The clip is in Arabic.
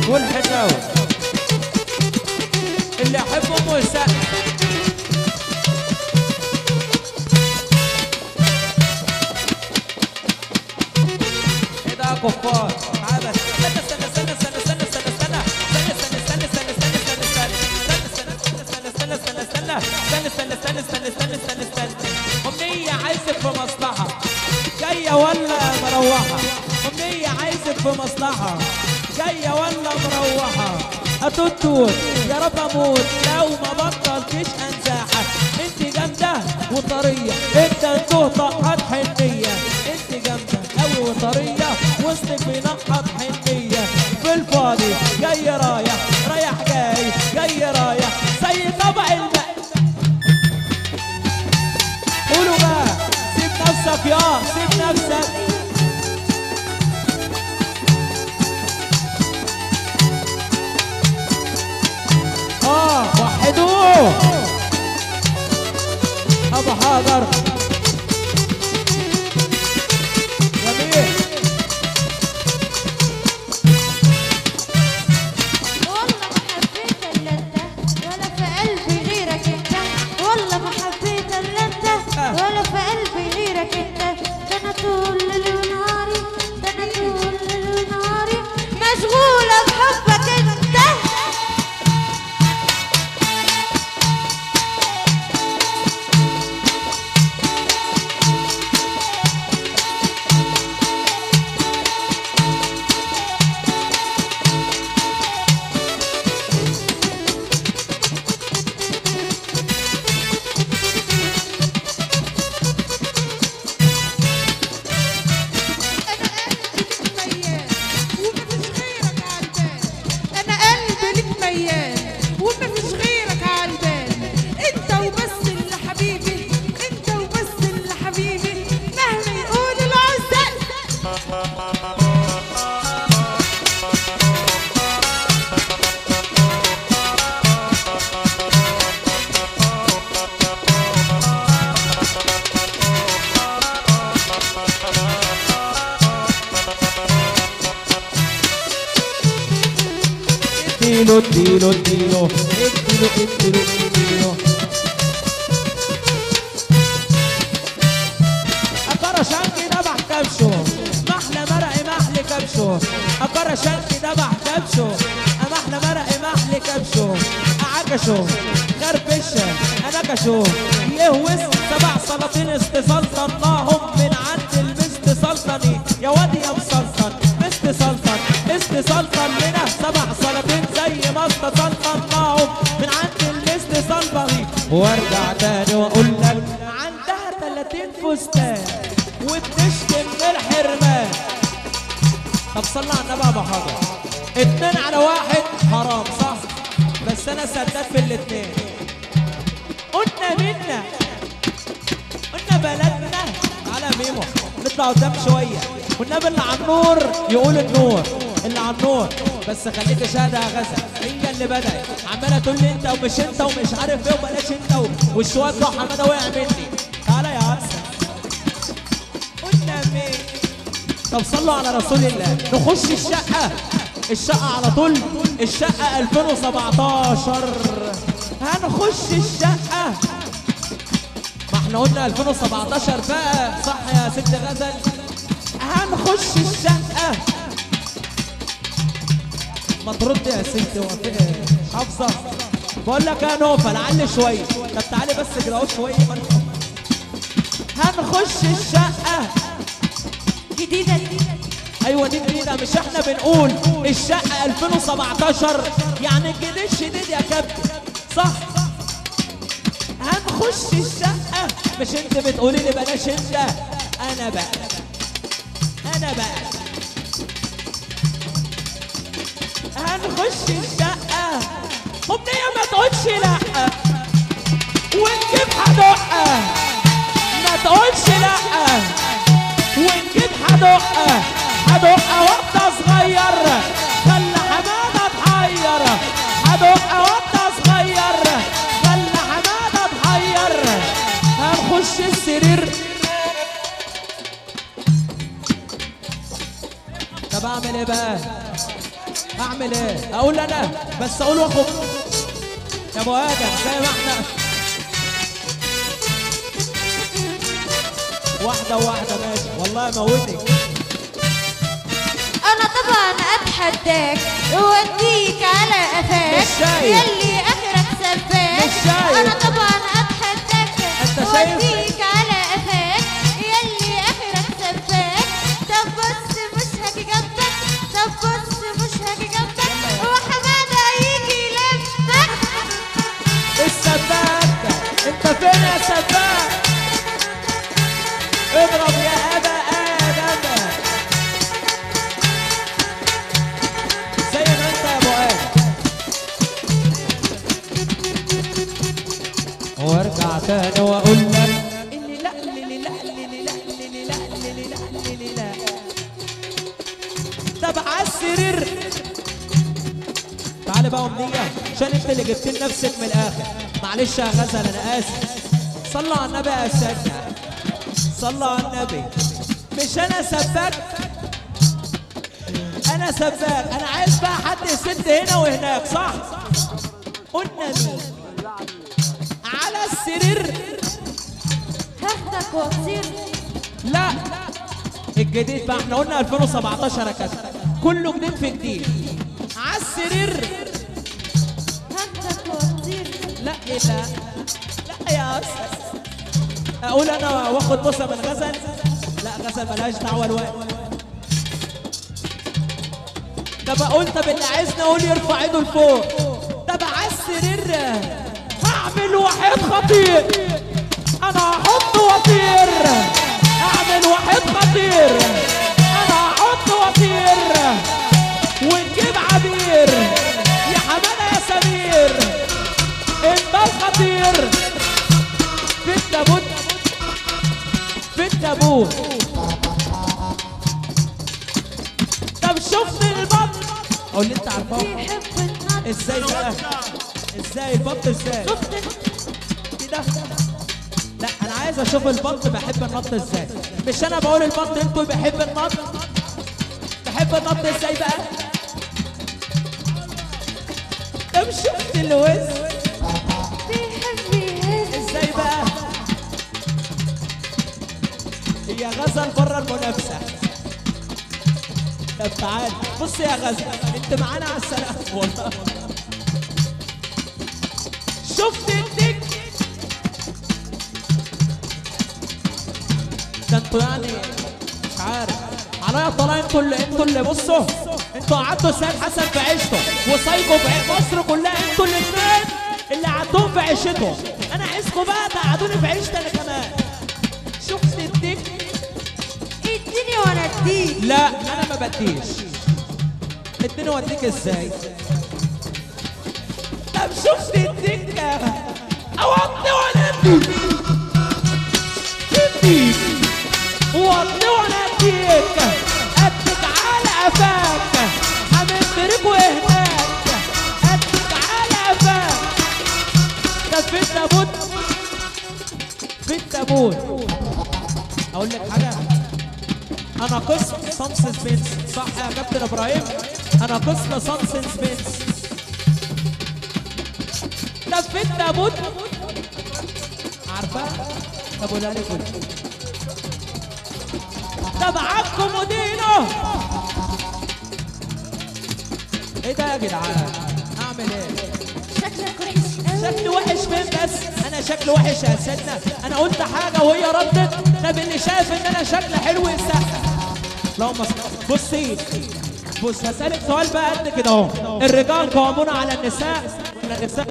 والحناوي اللي يحبهم ويسقف. ايه ده يا كفار؟ تعال بس استنى استنى استنى استنى استنى استنى استنى استنى استنى استنى استنى استنى استنى استنى استنى استنى استنى أمنية عايزك في مصلحة جاية ولا مروحة؟ أمنية عايزك في مصلحة جاية ولا مروحة؟ أتوتوت يا رب أموت لو ما بطلتش أنزاحك. أنت جامدة وطرية أنت طهطقت حنية. أنت جامدة أوي وطرية وسطك بينقط حنية. في الفاضي جاي رايح رايح جاي جاي رايح زي طبع الماء. قولوا بقى سيب نفسك يا سيب نفسك. وحدوه ابو حاضر جميل. والله ما حبيت الا انت ولا في قلبي غيرك انت. والله ما حبيت الا انت ولا في قلبي غيرك انت. ده انا طول ليلي ونهاري ده انا طول ليلي ونهاري مشغولة بحبك انت. اديله اديله اديله اديله اديله اديله. أقرا شنكي دبح كبشه محلى مرقي محلي كبشه. أقرا شنكي دبح كبشه محلى مرقي محلي كبشه. أعكشه خربشه أنكشه يهوس 7 سلاطين استسلطناهم من عند المست سلطني. يا واد يا مسلطن مست سلطن استسلطن لنا 7 سلاطين زي ما استسلطناهم من عند المست سلطني. وارجع تاني واقول لك عندها 30 فستان وبتشتم من الحرمان. طب صلى على النبي يا ابو حاضر. 2 على 1 حرام صح؟ بس انا سداد في الاتنين. قلنا منا قلنا بلدنا على ميمو نطلع قدام شويه والنبي اللي على النور يقول النور اللي على النور. بس خليك شهاده يا غزل هي اللي بدأت عماله تقول لي انت ومش انت ومش عارف ايه وبلاش انت والشويه بتوع حماده وقع مني. تعالى يا عسل قلنا مين. طب صلوا على رسول الله. نخش الشقه على طول. الشقه 2017 هنخش الشقه. ما احنا قلنا 2017 بقى صح يا ست غزل. هنخش الشقه. ما ترد يا ست حافظه. بقول لك يا نوفل علي شويه. طب تعالي بس كده اهو شويه. هنخش الشقه جديدة ايوه دي جديده. مش احنا بنقول الشقه 2017 يعني الجديد شديد يا كابتن صح؟ هنخش الشقه. مش انت بتقولي لي بلاش انت. انا بقى هنخش الشقه. أمنية ما تقولش لا ونجيب حدقه. ما تقولش لا ونجيب حدقه. حدقه واحده صغير خلى حماده تحير. حدقه واحده صغير خلى حماده تحير. هنخش السرير. طب اعمل ايه بقى؟ اعمل ايه؟ اقول انا بس اقول واخد يا ابو ادم زي ما احنا واحده واحده ماشي والله موتك. انا طبعا اتحداك واديك على قفاك مش شايف. يلي اخرك سفاك. مش شايف. انا طبعا اتحداك انت شايف؟ واديك على قفاك يلي اخرك سفاك. طب بص مش هاجي جنبك، طب بص مش هاجي جنبك وحماده هيجي يلمك. السباك انت فين يا سباك؟ اضرب يا ابا ادم زي ما انت يا ابو ادم. وارجع تاني واقول لك اللي لا اللي لا اللي لا اللي لا اللي لا اللي لا. طب على السرير تعالي بقى أمنية عشان انت اللي جبت لنفسك من الاخر. معلش يا غزل انا اسف. صلوا على النبي يا سيدنا، صلوا على النبي. مش انا سباك، انا سباك. انا عايز بقى حد يسد هنا وهناك صح؟ قلنا مين؟ على السرير هاخدك واطير. لا الجديد بقى احنا قلنا 2017 يا كده كله جديد في جديد. على السرير هاخدك واطير. لا ايه لا لا يا استاذ. اقول انا واخد بوسه من غزل؟ لا غزل ملهاش دعوه الوقت. طب اقول طب اللي عايزني اقول يرفع ايده لفوق. طب على السرير هعمل واحد خطير. انا هحط وطير. اعمل واحد خطير. انا هحط وطير ونجيب عبير. يا حماده يا سمير انت الخطير. في التابوت في التابوت. طب شفت البط؟ اقول اللي انت عارفاه بيحب النط. ازاي بقى؟ ازاي البط ازاي؟ شفت كده؟ لا انا عايز اشوف البط بحب النط ازاي. مش انا بقول البط انتوا بيحب النط. بحب النط ازاي بقى؟ طب شفت الوز؟ بيحب يهز. ازاي بقى؟ هي غزل بره المنافسه. طب تعال بص يا غزل انت معانا على السلامه والله. شفت الدك؟ ده انتوا يعني مش عارف عليا طالع. انتوا اللي بصوا انتوا قعدتوا سيد حسن في عيشته وصايكوا في مصر كلها. انتوا الاثنين اللي قعدتهم في عيشتهم. انا عايزكم بقى تقعدوني في عيشتي انا كمان. شفت الدك؟ اديني وانا اديك. لا انا ما بديش. اديني واديك ازاي؟ طب شفت الدك؟ اوطي وانا اديك. اديك وطي وانا اديك. اديك على قفاك همدرك وهناك. اديك على قفاك. طب في التابوت في التابوت اقول لك حاجه. انا قسم صن سسبنس صح يا كابتن ابراهيم؟ انا قسم صن سسبنس. طب في التابوت عارفه؟ طب قولها لي كله. طب عكم ودينه. ايه ده يا جدعان؟ اعمل ايه؟ شكلك وحش قوي. شكلي وحش فين بس؟ انا شكلي وحش يا سيدنا؟ انا قلت حاجه وهي ردت. طب اللي شايف ان انا شكلي حلو يسقف. اللهم صل. بصي بص هسألك سؤال بقى قد كده اهو. الرجال قوامون على النساء ولا النساء